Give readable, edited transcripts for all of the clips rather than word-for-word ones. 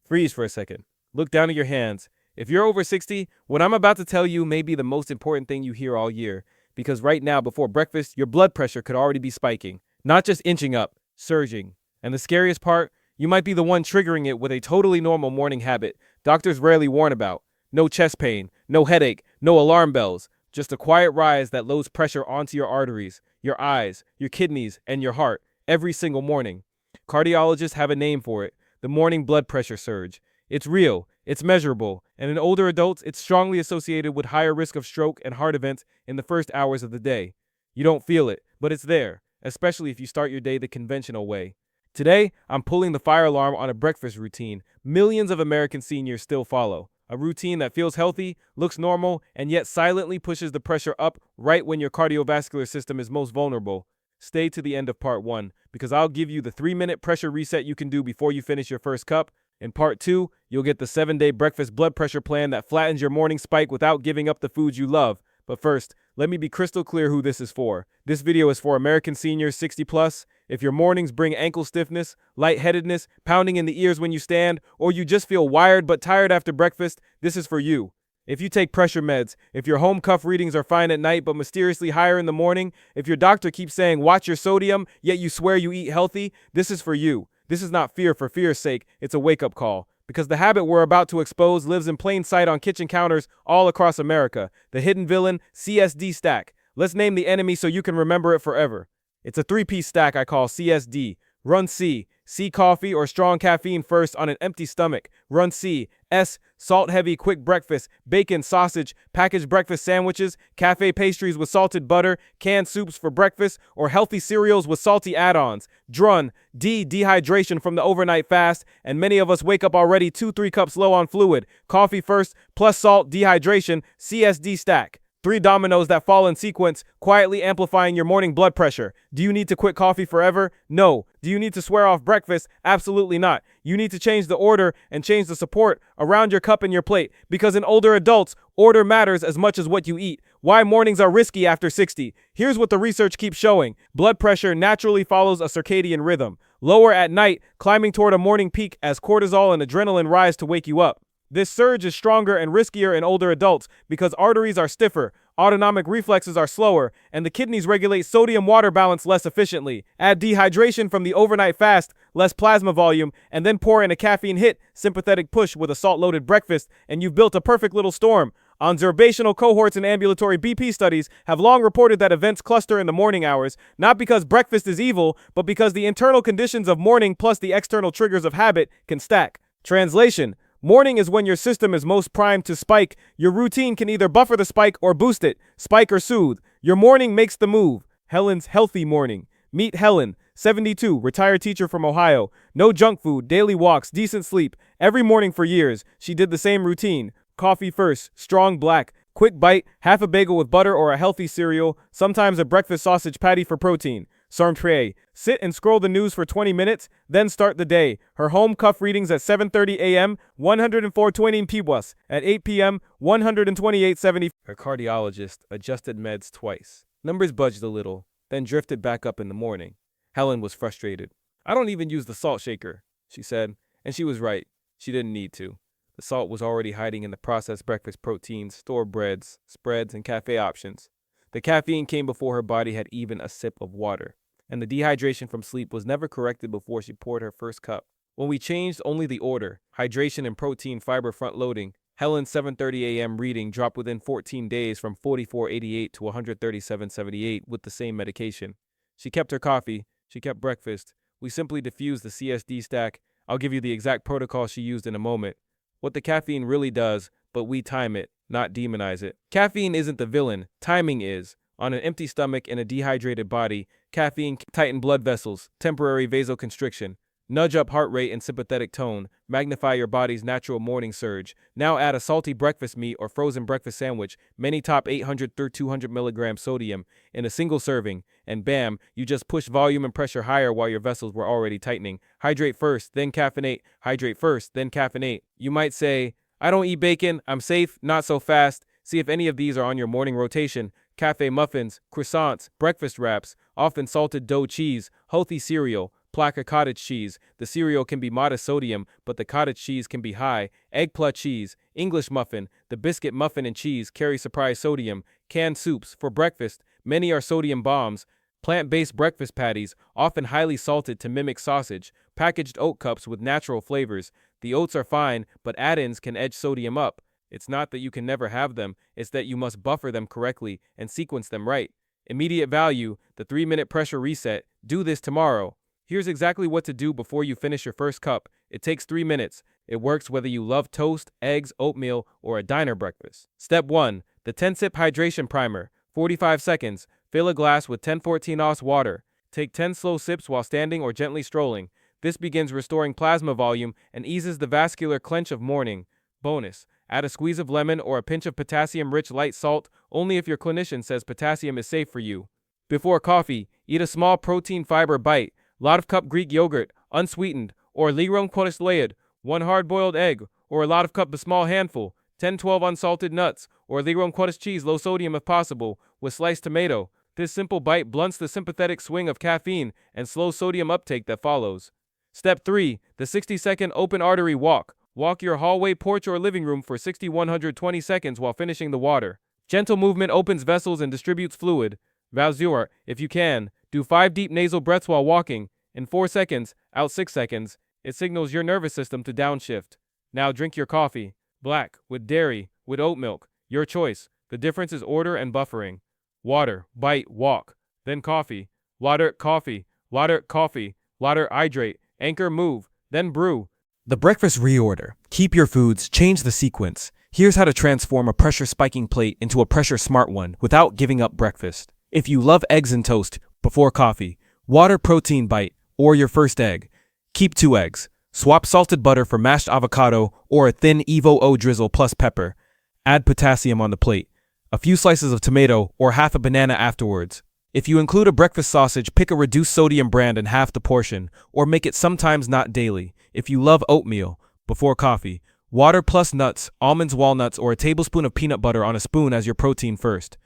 Freeze for a second. Look down at your hands. If you're over 60, what I'm about to tell you may be the most important thing you hear all year, because right now, before breakfast, your blood pressure could already be spiking, not just inching up, surging. And the scariest part, you might be the one triggering it with a totally normal morning habit doctors rarely warn about. No chest pain, no headache, no alarm bells, just a quiet rise that loads pressure onto your arteries, your eyes, your kidneys, and your heart every single morning. Cardiologists have a name for it: the morning blood pressure surge. It's real, it's measurable, and in older adults, it's strongly associated with higher risk of stroke and heart events in the first hours of the day. You don't feel it, but it's there, especially if you start your day the conventional way. Today, I'm pulling the fire alarm on a breakfast routine millions of American seniors still follow. A routine that feels healthy, looks normal, and yet silently pushes the pressure up right when your cardiovascular system is most vulnerable. Stay to the end of part 1, because I'll give you the 3-minute pressure reset you can do before you finish your first cup. In part 2, you'll get the 7-day breakfast blood pressure plan that flattens your morning spike without giving up the foods you love. But first, let me be crystal clear who this is for. This video is for American seniors 60 plus. If your mornings bring ankle stiffness, lightheadedness, pounding in the ears when you stand, or you just feel wired but tired after breakfast, this is for you. If you take pressure meds, if your home cuff readings are fine at night but mysteriously higher in the morning, if your doctor keeps saying watch your sodium, yet you swear you eat healthy, this is for you. This is not fear for fear's sake, it's a wake-up call. Because the habit we're about to expose lives in plain sight on kitchen counters all across America. The hidden villain, CSD stack. Let's name the enemy so you can remember it forever. It's a 3-piece stack I call CSD. Run C. C, coffee or strong caffeine first on an empty stomach. Run C. S, salt-heavy quick breakfast, bacon, sausage, packaged breakfast sandwiches, cafe pastries with salted butter, canned soups for breakfast, or healthy cereals with salty add-ons. Drun. D, dehydration from the overnight fast, and many of us wake up already 2-3 cups low on fluid. Coffee first, plus salt, dehydration, CSD stack. 3 dominoes that fall in sequence, quietly amplifying your morning blood pressure. Do you need to quit coffee forever? No. Do you need to swear off breakfast? Absolutely not. You need to change the order and change the support around your cup and your plate, because in older adults, order matters as much as what you eat. Why mornings are risky after 60. Here's what the research keeps showing. Blood pressure naturally follows a circadian rhythm. Lower at night, climbing toward a morning peak as cortisol and adrenaline rise to wake you up. This surge is stronger and riskier in older adults because arteries are stiffer, autonomic reflexes are slower, and the kidneys regulate sodium-water balance less efficiently. Add dehydration from the overnight fast, less plasma volume, and then pour in a caffeine hit, sympathetic push with a salt-loaded breakfast, and you've built a perfect little storm. Observational cohorts and ambulatory BP studies have long reported that events cluster in the morning hours, not because breakfast is evil, but because the internal conditions of morning plus the external triggers of habit can stack. Translation: morning is when your system is most primed to spike. Your routine can either buffer the spike or boost it, spike or soothe. Your morning makes the move. Helen's healthy morning. Meet Helen, 72, retired teacher from Ohio. No junk food, daily walks, decent sleep. Every morning for years, she did the same routine. Coffee first, strong black, quick bite, half a bagel with butter or a healthy cereal, sometimes a breakfast sausage patty for protein. Sartre, sit and scroll the news for 20 minutes, then start the day. Her home cuff readings at 7:30 a.m., 104.20 PBWAS. At 8 p.m., 128.70. Her cardiologist adjusted meds twice. Numbers budged a little, then drifted back up in the morning. Helen was frustrated. I don't even use the salt shaker, she said, and she was right. She didn't need to. The salt was already hiding in the processed breakfast proteins, store breads, spreads, and cafe options. The caffeine came before her body had even a sip of water, and the dehydration from sleep was never corrected before she poured her first cup. When we changed only the order, hydration and protein fiber front loading, Helen's 7:30 a.m. reading dropped within 14 days from 44.88 to 137.78 with the same medication. She kept her coffee, she kept breakfast. We simply diffused the CSD stack. I'll give you the exact protocol she used in a moment. What the caffeine really does, but we time it, not demonize it. Caffeine isn't the villain, timing is. On an empty stomach and a dehydrated body, caffeine can tighten blood vessels, temporary vasoconstriction, nudge up heart rate and sympathetic tone, magnify your body's natural morning surge. Now add a salty breakfast meat or frozen breakfast sandwich, many top 800 through 200 milligrams sodium in a single serving, and bam, you just push volume and pressure higher while your vessels were already tightening. Hydrate first, then caffeinate. Hydrate first, then caffeinate. You might say, I don't eat bacon, I'm safe, not so fast. See if any of these are on your morning rotation. Cafe muffins, croissants, breakfast wraps, often salted dough cheese, healthy cereal, Placa cottage cheese. The cereal can be modest sodium, but the cottage cheese can be high. Egg plat cheese. English muffin. The biscuit muffin and cheese carry surprise sodium. Canned soups. For breakfast, many are sodium bombs. Plant-based breakfast patties, often highly salted to mimic sausage. Packaged oat cups with natural flavors. The oats are fine, but add-ins can edge sodium up. It's not that you can never have them, it's that you must buffer them correctly and sequence them right. Immediate value, the 3-minute pressure reset. Do this tomorrow. Here's exactly what to do before you finish your first cup. It takes 3 minutes. It works whether you love toast, eggs, oatmeal, or a diner breakfast. Step 1. The 10-sip hydration primer. 45 seconds. Fill a glass with 1014 oz water. Take 10 slow sips while standing or gently strolling. This begins restoring plasma volume and eases the vascular clench of morning. Bonus. Add a squeeze of lemon or a pinch of potassium-rich light salt, only if your clinician says potassium is safe for you. Before coffee, eat a small protein fiber bite, lot of cup Greek yogurt, unsweetened, or liron quotis layered, 1 hard-boiled egg, or a lot of cup a small handful, 10-12 unsalted nuts, or liron quotis cheese low sodium if possible, with sliced tomato. This simple bite blunts the sympathetic swing of caffeine and slow sodium uptake that follows. Step 3. The 60-second open artery walk. Walk your hallway, porch, or living room for 60-120 seconds while finishing the water. Gentle movement opens vessels and distributes fluid. Valzure, if you can, do 5 deep nasal breaths while walking. In 4 seconds, out 6 seconds, it signals your nervous system to downshift. Now drink your coffee. Black, with dairy, with oat milk. Your choice. The difference is order and buffering. Water, bite, walk. Then coffee. Water, coffee. Water, coffee. Water, hydrate. Anchor, move. Then brew. The breakfast reorder. Keep your foods, change the sequence. Here's how to transform a pressure spiking plate into a pressure smart one without giving up breakfast. If you love eggs and toast, before coffee, water protein bite, or your first egg. Keep 2 eggs. Swap salted butter for mashed avocado or a thin Evo O drizzle plus pepper. Add potassium on the plate. A few slices of tomato or half a banana afterwards. If you include a breakfast sausage, pick a reduced sodium brand and half the portion, or make it sometimes not daily. If you love oatmeal, before coffee, water plus nuts, almonds, walnuts, or a tablespoon of peanut butter on a spoon as your protein first.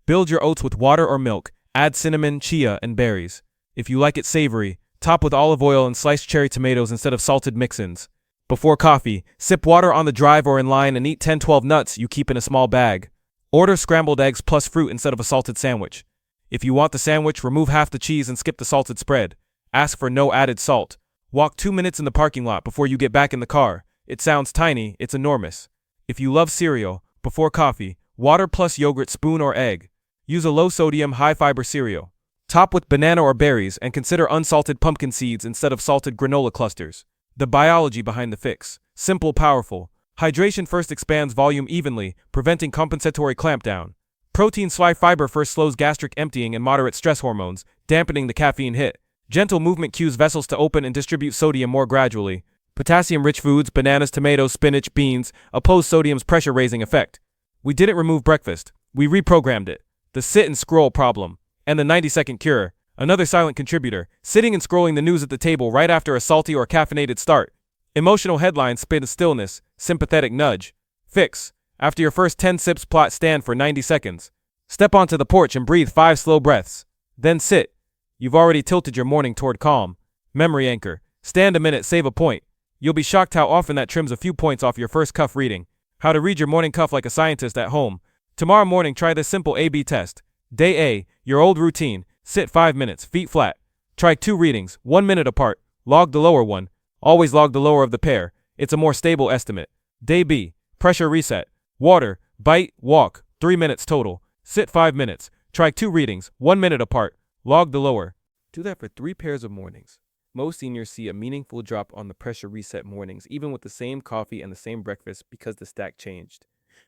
Build your oats with water or milk, add cinnamon, chia, and berries. If you like it savory, top with olive oil and sliced cherry tomatoes instead of salted mix-ins. Before coffee, sip water on the drive or in line and eat 10-12 nuts you keep in a small bag. Order scrambled eggs plus fruit instead of a salted sandwich. If you want the sandwich, remove half the cheese and skip the salted spread. Ask for no added salt. Walk 2 minutes in the parking lot before you get back in the car. It sounds tiny, it's enormous. If you love cereal, before coffee, water plus yogurt, spoon or egg. Use a low-sodium, high-fiber cereal. Top with banana or berries and consider unsalted pumpkin seeds instead of salted granola clusters. The biology behind the fix. Simple, powerful. Hydration first expands volume evenly, preventing compensatory clampdown. Protein/fiber first slows gastric emptying and moderate stress hormones, dampening the caffeine hit. Gentle movement cues vessels to open and distribute sodium more gradually. Potassium-rich foods, bananas, tomatoes, spinach, beans, oppose sodium's pressure-raising effect. We didn't remove breakfast. We reprogrammed it. The sit and scroll problem. And the 90-second cure. Another silent contributor, sitting and scrolling the news at the table right after a salty or caffeinated start. Emotional headlines spin stillness, sympathetic nudge. Fix. After your first 10 sips, plot stand for 90 seconds. Step onto the porch and breathe 5 slow breaths. Then sit. You've already tilted your morning toward calm. Memory anchor. Stand a minute, save a point. You'll be shocked how often that trims a few points off your first cuff reading. How to read your morning cuff like a scientist at home. Tomorrow morning, try this simple A/B test. Day A, your old routine. Sit 5 minutes, feet flat. Try 2 readings, 1 minute apart. Log the lower one. Always log the lower of the pair. It's a more stable estimate. Day B, pressure reset. Water, bite, walk, 3 minutes total. Sit 5 minutes. Try 2 readings, 1 minute apart. Log the lower. Do that for 3 pairs of mornings. Most seniors see a meaningful drop on the pressure reset mornings, even with the same coffee and the same breakfast because the stack changed.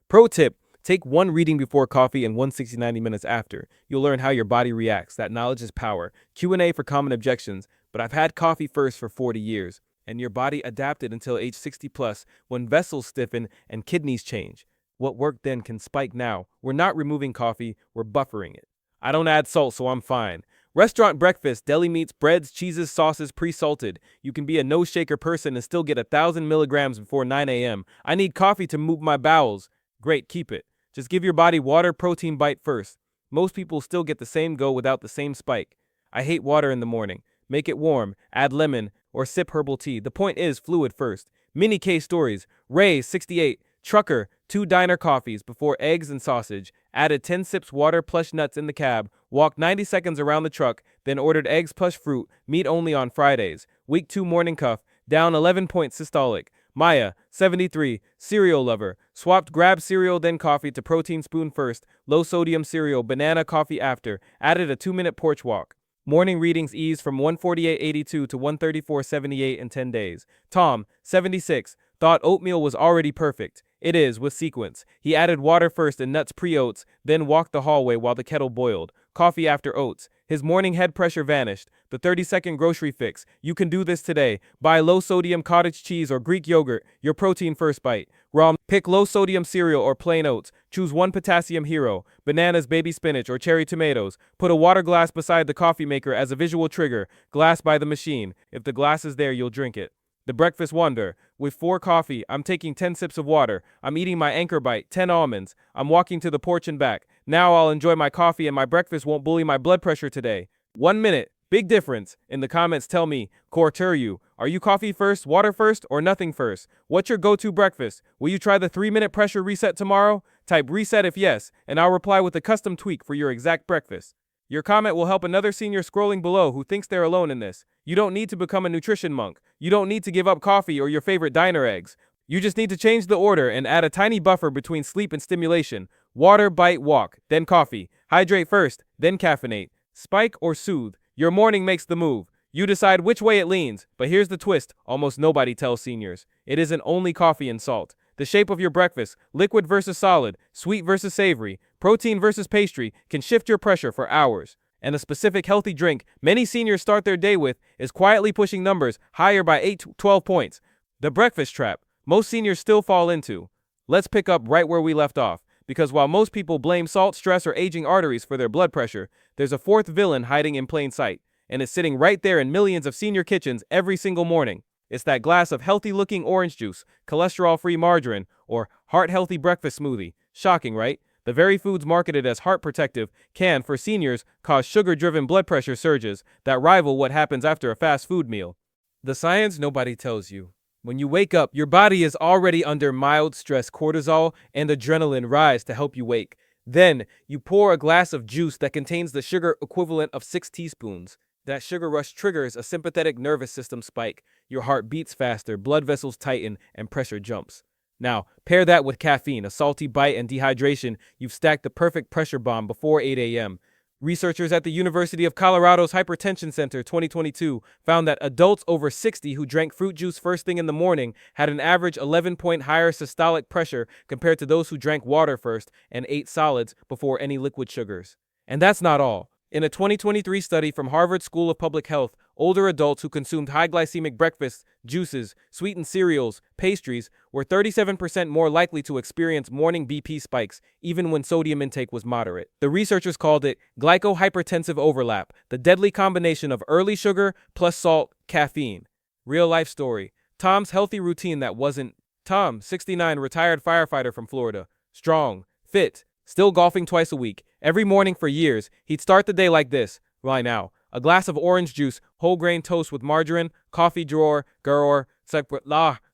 Pro tip, take 1 reading before coffee and 1 60-90 minutes after. You'll learn how your body reacts. That knowledge is power. Q&A for common objections, but I've had coffee first for 40 years, and your body adapted until age 60 plus when vessels stiffen and kidneys change. What worked then can spike now. We're not removing coffee, we're buffering it. I don't add salt, so I'm fine. Restaurant breakfast, deli meats, breads, cheeses, sauces, pre-salted. You can be a no-shaker person and still get 1,000 milligrams before 9 a.m. I need coffee to move my bowels. Great, keep it. Just give your body water protein bite first. Most people still get the same go without the same spike. I hate water in the morning. make it warm, add lemon, or sip herbal tea. The point is fluid first. Mini case stories. Ray, 68, trucker, 2 diner coffees before eggs and sausage, added 10 sips water plus nuts in the cab, walked 90 seconds around the truck, then ordered eggs plus fruit, meat only on Fridays. Week 2 morning cuff, down 11 points systolic. Maya, 73, cereal lover, swapped grab cereal then coffee to protein spoon first, low sodium cereal, banana coffee after, added a 2-minute porch walk. Morning readings ease from 148.82 to 134.78 in 10 days. Tom, 76, thought oatmeal was already perfect. It is, with sequence. He added water first and nuts pre-oats, then walked the hallway while the kettle boiled. Coffee after oats. His morning head pressure vanished. The 30-second grocery fix. You can do this today. Buy low-sodium cottage cheese or Greek yogurt, your protein first bite. Raw. Pick low-sodium cereal or plain oats. Choose one potassium hero, bananas, baby spinach, or cherry tomatoes. Put a water glass beside the coffee maker as a visual trigger. Glass by the machine. If the glass is there, you'll drink it. The breakfast wonder. With 4 coffee, I'm taking 10 sips of water. I'm eating my anchor bite, 10 almonds. I'm walking to the porch and back. Now I'll enjoy my coffee and my breakfast won't bully my blood pressure today. 1 minute. Big difference. In the comments tell me, Corturiu, are you coffee first, water first, or nothing first? What's your go-to breakfast? Will you try the 3-minute pressure reset tomorrow? Type reset if yes, and I'll reply with a custom tweak for your exact breakfast. Your comment will help another senior scrolling below who thinks they're alone in this. You don't need to become a nutrition monk. You don't need to give up coffee or your favorite diner eggs. You just need to change the order and add a tiny buffer between sleep and stimulation. Water, bite, walk, then coffee. Hydrate first, then caffeinate. Spike or soothe. Your morning makes the move. You decide which way it leans, but here's the twist almost nobody tells seniors. It isn't only coffee and salt. The shape of your breakfast, liquid versus solid, sweet versus savory, protein versus pastry, can shift your pressure for hours. And a specific healthy drink many seniors start their day with is quietly pushing numbers higher by 8 to 12 points. The breakfast trap, most seniors still fall into. Let's pick up right where we left off, because while most people blame salt, stress, or aging arteries for their blood pressure, there's a fourth villain hiding in plain sight, and it's sitting right there in millions of senior kitchens every single morning. It's that glass of healthy-looking orange juice, cholesterol-free margarine, or heart-healthy breakfast smoothie. Shocking, right? The very foods marketed as heart protective can, for seniors, cause sugar-driven blood pressure surges that rival what happens after a fast food meal. The science nobody tells you. When you wake up, your body is already under mild stress. Cortisol and adrenaline rise to help you wake. Then, you pour a glass of juice that contains the sugar equivalent of 6 teaspoons. That sugar rush triggers a sympathetic nervous system spike. Your heart beats faster, blood vessels tighten, and pressure jumps. Now, pair that with caffeine, a salty bite, and dehydration. You've stacked the perfect pressure bomb before 8 a.m. Researchers at the University of Colorado's Hypertension Center 2022 found that adults over 60 who drank fruit juice first thing in the morning had an average 11-point higher systolic pressure compared to those who drank water first and ate solids before any liquid sugars. And that's not all. In a 2023 study from Harvard School of Public Health, older adults who consumed high glycemic breakfasts, juices, sweetened cereals, pastries were 37% more likely to experience morning BP spikes, even when sodium intake was moderate. The researchers called it glycohypertensive overlap, the deadly combination of early sugar plus salt, caffeine. Real life story. Tom's healthy routine that wasn't. Tom, 69, retired firefighter from Florida. Strong, fit, still golfing twice a week. Every morning for years, he'd start the day like this. Why now? A glass of orange juice, whole grain toast with margarine, coffee drawer, guror,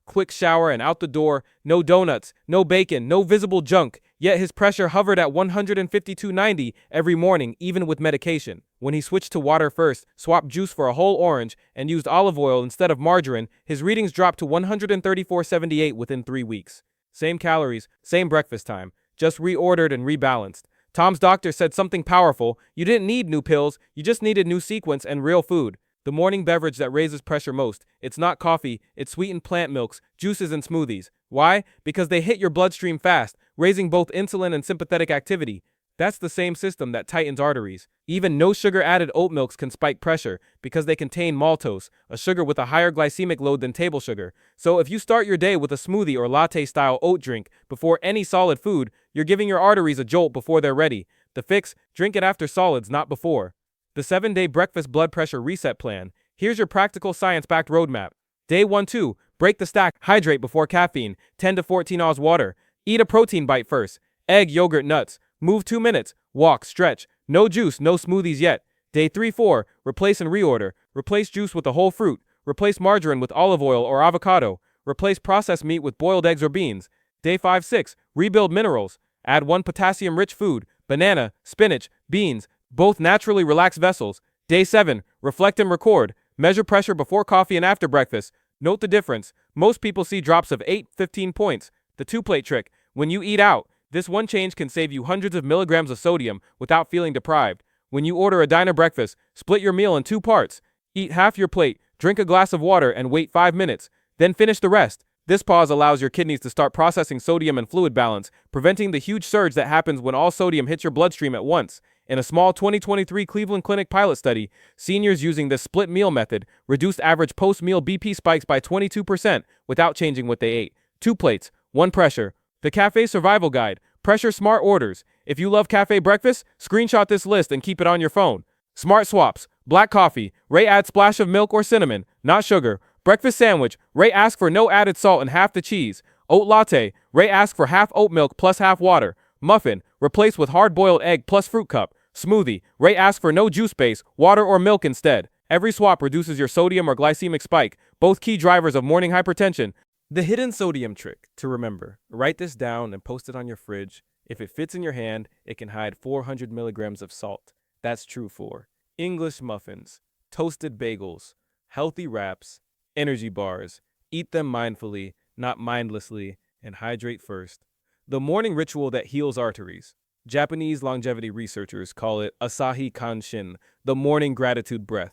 quick shower and out the door. No donuts, no bacon, no visible junk. Yet his pressure hovered at 152/90 every morning, even with medication. When he switched to water first, swapped juice for a whole orange, and used olive oil instead of margarine, his readings dropped to 134/78 within 3 weeks. Same calories, same breakfast time, just reordered and rebalanced. Tom's doctor said something powerful. You didn't need new pills, you just needed new sequence and real food. The morning beverage that raises pressure most. It's not coffee, it's sweetened plant milks, juices, and smoothies. Why? Because they hit your bloodstream fast, raising both insulin and sympathetic activity. That's the same system that tightens arteries. Even no sugar-added oat milks can spike pressure because they contain maltose, a sugar with a higher glycemic load than table sugar. So if you start your day with a smoothie or latte-style oat drink before any solid food, you're giving your arteries a jolt before they're ready. The fix? Drink it after solids, not before. The 7-day breakfast blood pressure reset plan. Here's your practical science-backed roadmap. Day 1-2, break the stack, hydrate before caffeine, 10 to 14 oz water. Eat a protein bite first, egg, yogurt, nuts. Move 2 minutes, walk, stretch. No juice, no smoothies yet. Day 3-4, replace and reorder. Replace juice with a whole fruit. Replace margarine with olive oil or avocado. Replace processed meat with boiled eggs or beans. Day 5-6. Rebuild minerals. Add 1 potassium-rich food, banana, spinach, beans, both naturally relax vessels. Day 7. Reflect and record. Measure pressure before coffee and after breakfast. Note the difference. Most people see drops of 8-15 points. The 2-plate trick. When you eat out, this one change can save you hundreds of milligrams of sodium without feeling deprived. When you order a diner breakfast, split your meal in 2 parts. Eat half your plate, drink a glass of water, and wait 5 minutes. Then finish the rest. This pause allows your kidneys to start processing sodium and fluid balance, preventing the huge surge that happens when all sodium hits your bloodstream at once. In a small 2023 Cleveland Clinic pilot study, seniors using this split meal method reduced average post-meal BP spikes by 22% without changing what they ate. 2 plates, 1 pressure. The Cafe Survival Guide. Pressure Smart Orders. If you love cafe breakfast, screenshot this list and keep it on your phone. Smart Swaps. Black coffee. Ray add splash of milk or cinnamon, not sugar. Breakfast sandwich. Ray ask for no added salt and half the cheese. Oat latte. Ray ask for half oat milk plus half water. Muffin. Replace with hard-boiled egg plus fruit cup. Smoothie. Ray ask for no juice base, water or milk instead. Every swap reduces your sodium or glycemic spike, both key drivers of morning hypertension. The hidden sodium trick to remember. Write this down and post it on your fridge. If it fits in your hand, it can hide 400 milligrams of salt. That's true for English muffins, toasted bagels, healthy wraps, energy bars. Eat them mindfully, not mindlessly, and hydrate first. The morning ritual that heals arteries. Japanese longevity researchers call it Asahi Kanshin, the morning gratitude breath.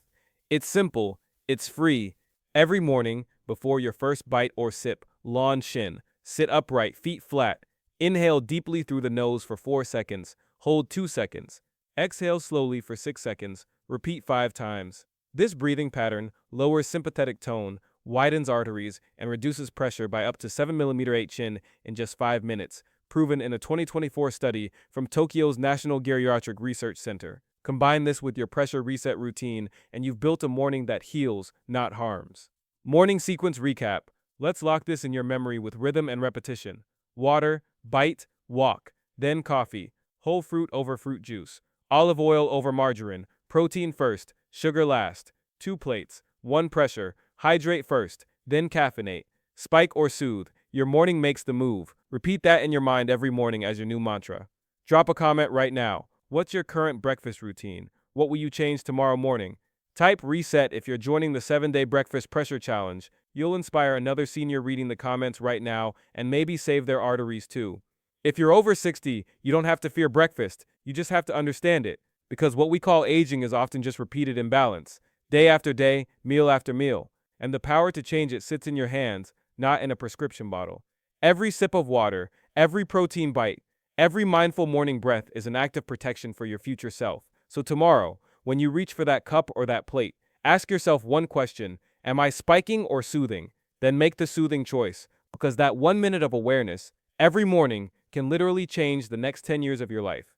It's simple, it's free. Every morning, before your first bite or sip, lawn shin. Sit upright, feet flat. Inhale deeply through the nose for 4 seconds. Hold 2 seconds. Exhale slowly for 6 seconds. Repeat 5 times. This breathing pattern lowers sympathetic tone, widens arteries, and reduces pressure by up to 7 mm Shin in just 5 minutes, proven in a 2024 study from Tokyo's National Geriatric Research Center. Combine this with your pressure reset routine, and you've built a morning that heals, not harms. Morning sequence recap. Let's lock this in your memory with rhythm and repetition. Water, bite, walk. Then coffee. Whole fruit over fruit juice. Olive oil over margarine. Protein first, sugar last. 2 plates. 1 pressure. Hydrate first, then caffeinate. Spike or soothe. Your morning makes the move. Repeat that in your mind every morning as your new mantra. Drop a comment right now. What's your current breakfast routine? What will you change tomorrow morning? Type reset if you're joining the 7-day breakfast pressure challenge. You'll inspire another senior reading the comments right now and maybe save their arteries too. If you're over 60, you don't have to fear breakfast. You just have to understand it, because what we call aging is often just repeated imbalance, day after day, meal after meal. And the power to change it sits in your hands, not in a prescription bottle. Every sip of water, every protein bite, every mindful morning breath is an act of protection for your future self. So tomorrow, when you reach for that cup or that plate, ask yourself one question: am I spiking or soothing? Then make the soothing choice, because that 1 minute of awareness every morning can literally change the next 10 years of your life.